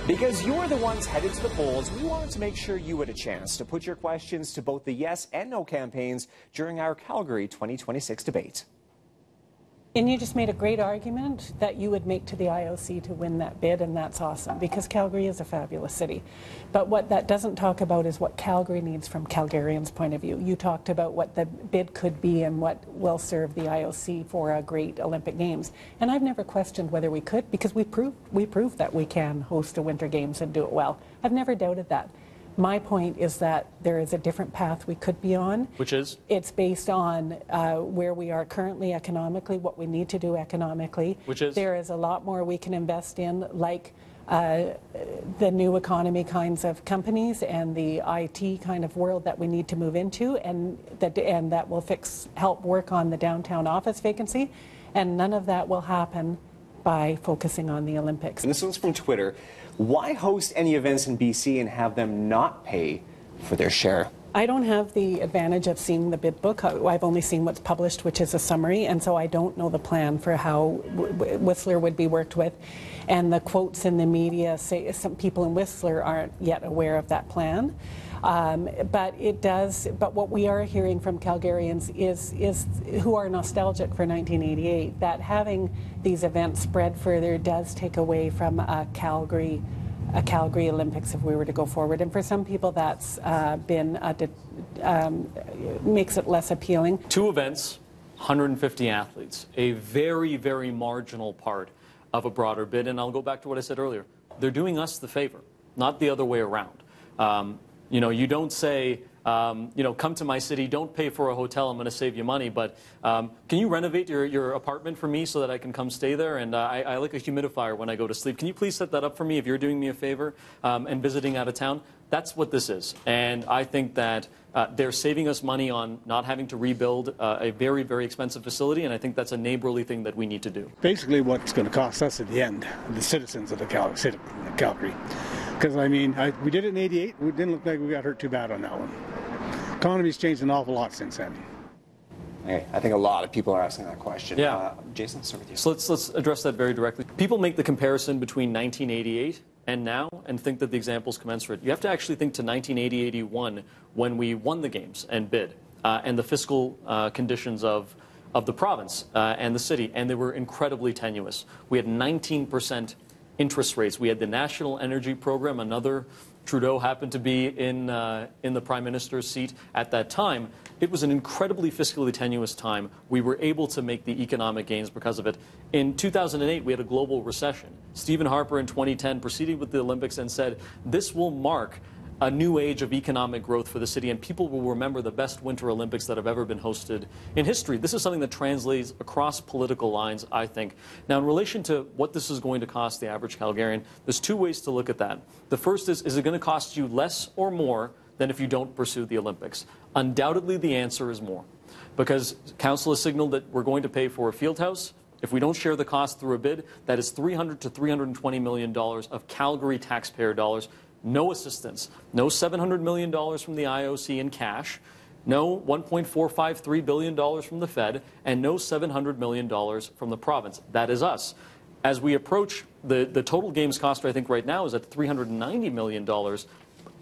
Because you're the ones headed to the polls, we wanted to make sure you had a chance to put your questions to both the yes and no campaigns during our Calgary 2026 debate. And you just made a great argument that you would make to the IOC to win that bid, and that's awesome, because Calgary is a fabulous city. But what that doesn't talk about is what Calgary needs from Calgarians' point of view. You talked about what the bid could be and what will serve the IOC for a great Olympic Games. And I've never questioned whether we could, because we proved that we can host a Winter Games and do it well. I've never doubted that. My point is that there is a different path we could be on. Which is? It's based on where we are currently economically, what we need to do economically. Which is? There is a lot more we can invest in, like the new economy kinds of companies and the IT kind of world that we need to move into, and that will help work on the downtown office vacancy. And none of that will happen by focusing on the Olympics. And this one's from Twitter. Why host any events in BC and have them not pay for their share? I don't have the advantage of seeing the bid book. I've only seen what's published, which is a summary, and so I don't know the plan for how Whistler would be worked with. And the quotes in the media say some people in Whistler aren't yet aware of that plan. But what we are hearing from Calgarians is who are nostalgic for 1988, that having these events spread further does take away from a Calgary Olympics if we were to go forward. And for some people that's makes it less appealing. 2 events, 150 athletes, a very, very marginal part of a broader bid. And I'll go back to what I said earlier. They're doing us the favor, not the other way around. You don't say, come to my city, don't pay for a hotel, I'm going to save you money, but can you renovate your apartment for me so that I can come stay there? And I like a humidifier when I go to sleep. Can you please set that up for me if you're doing me a favor and visiting out of town? That's what this is. And I think that they're saving us money on not having to rebuild a very, very expensive facility, and I think that's a neighborly thing that we need to do. Basically what it's going to cost us at the end, the citizens of the Calgary. Because, we did it in 88. We didn't look like we got hurt too bad on that one. Economy's changed an awful lot since then. Okay, I think a lot of people are asking that question. Yeah. Jason, let's start with you. So let's address that very directly. People make the comparison between 1988 and now and think that the example's commensurate. You have to actually think to 1980-81 when we won the games and bid, and the fiscal conditions of the province and the city, and they were incredibly tenuous. We had 19% interest rates. We had the National Energy Program. Another Trudeau happened to be in the Prime Minister's seat at that time. It was an incredibly fiscally tenuous time. We were able to make the economic gains because of it. In 2008, we had a global recession. Stephen Harper in 2010 proceeded with the Olympics and said, this will mark a new age of economic growth for the city, and people will remember the best Winter Olympics that have ever been hosted in history. This is something that translates across political lines, I think. Now, in relation to what this is going to cost the average Calgarian, there's 2 ways to look at that. The first is it going to cost you less or more than if you don't pursue the Olympics? Undoubtedly, the answer is more, because Council has signaled that we're going to pay for a field house. If we don't share the cost through a bid, that is $300 to $320 million of Calgary taxpayer dollars. No assistance, no $700 million from the IOC in cash, no $1.453 billion from the Fed, and no $700 million from the province. That is us. As we approach the total games cost, I think right now is at $390 million,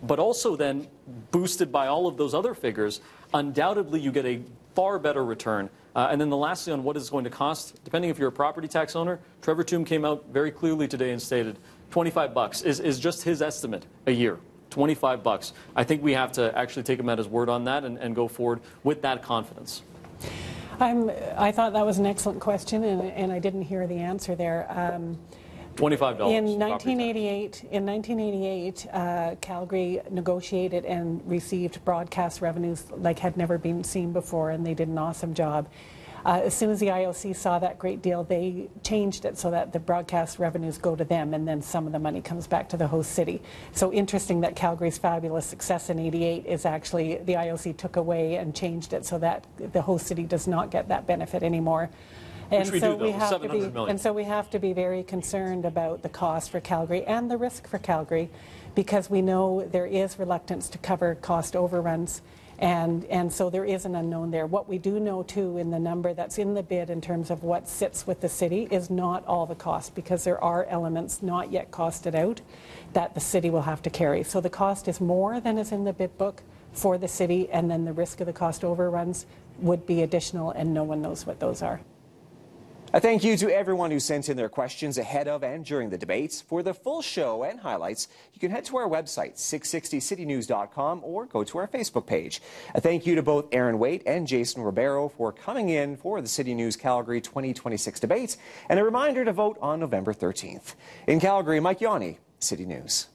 but also then boosted by all of those other figures, undoubtedly you get a far better return. And then the lastly on what it's going to cost, depending if you're a property tax owner, Trevor Tombe came out very clearly today and stated $25 is just his estimate a year. $25. I think we have to actually take him at his word on that and go forward with that confidence. I thought that was an excellent question, and I didn't hear the answer there. $25. In 1988, Calgary negotiated and received broadcast revenues like had never been seen before, and they did an awesome job. As soon as the IOC saw that great deal, they changed it so that the broadcast revenues go to them, and then some of the money comes back to the host city. So interesting that Calgary's fabulous success in '88 is actually the IOC took away and changed it so that the host city does not get that benefit anymore. And so we have to be very concerned about the cost for Calgary and the risk for Calgary, because we know there is reluctance to cover cost overruns. And so there is an unknown there. What we do know, too, in the number that's in the bid in terms of what sits with the city is not all the cost, because there are elements not yet costed out that the city will have to carry. So the cost is more than is in the bid book for the city, and then the risk of the cost overruns would be additional, and no one knows what those are. A thank you to everyone who sent in their questions ahead of and during the debates. For the full show and highlights, you can head to our website, 660citynews.com, or go to our Facebook page. A thank you to both Aaron Waite and Jason Ribeiro for coming in for the City News Calgary 2026 debate, and a reminder to vote on November 13th. In Calgary, Mike Yanni, City News.